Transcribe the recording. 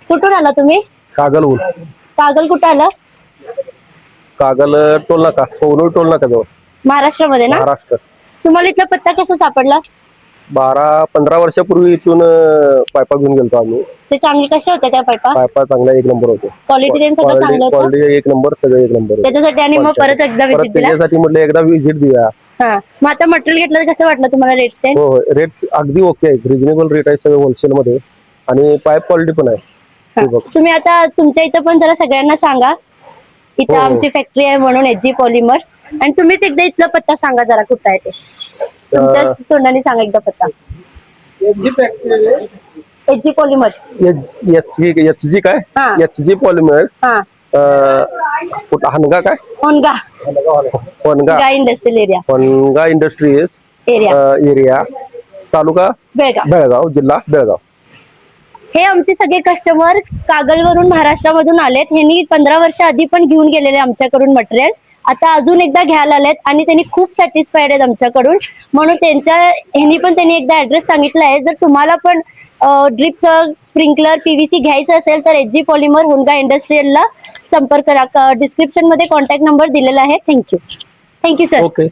कुठून आला तुम्ही? कागलहून. कागल कुठं आलं? कागल टोल नाका, कोवनूर टोल नाका जवळ, महाराष्ट्रामध्ये ना? महाराष्ट्र. तुम्हाला इथला पत्ता कसा सापडला? 12-15 वर्षापूर्वी इथून पायपा घेऊन गेलतो आम्ही. ते चांगले कसे होते त्या पाईपा? पायपा चांगला एक नंबर होते. क्वालिटी त्यांचं सगळं चांगलं होतं? क्वालिटी एक नंबर, सगळं एक नंबर होतं. त्याच्यासाठी आणि मग परत एकदा विजिट दिला? त्याच्यासाठी म्हटलं एकदा विजिट देऊया. हा, मग आता मटेरियल घेतलं तर कसं वाटलं तुम्हाला रेट्स ते? हो, रेट्स अगदी ओके आहेत, रिजनेबल रेट आहे सगळं होलसेल मध्ये, आणि पाईप क्वालिटी पण आहे. हा. तुम्ही आता तुमच्या इथं पण जरा सगळ्यांना सांगा इथं हो. आमची फॅक्टरी आहे म्हणून, एचजी पॉलिमर्स. आणि तुम्हीच एकदा इथला पत्ता सांगा जरा, कुठं आहे ते तुमच्या तोंडाने सांगा एकदा पत्ता. Hg polymers. एचजी काय? हा. HG polymers. हा, कुठं हनगा काय? होनगा वनगा इंडस्ट्रियल एरिया. वनगा industries area, area, taluka Belgaum. Belgaum, जिल्हा बेळगाव. हे आमचे सगळे कस्टमर कागलवरून, महाराष्ट्रामधून आलेत. ह्यांनी 15 वर्ष आधी पण घेऊन गेलेले आमच्याकडून मटेरियल्स. आता अजून एकदा घ्यायला आलेत आणि त्यांनी खूप सॅटिस्फाईड आहेत आमच्याकडून, म्हणून त्यांनी एकदा ऍड्रेस सांगितला आहे. जर तुम्हाला पण ड्रिपचं, स्प्रिंकलर, पीव्हीसी घ्यायचं असेल तर एचजी पॉलिमर होनगा इंडस्ट्रियलला संपर्क करा. डिस्क्रिप्शन मध्ये कॉन्टॅक्ट नंबर दिलेला आहे. Thank you sir. ओके.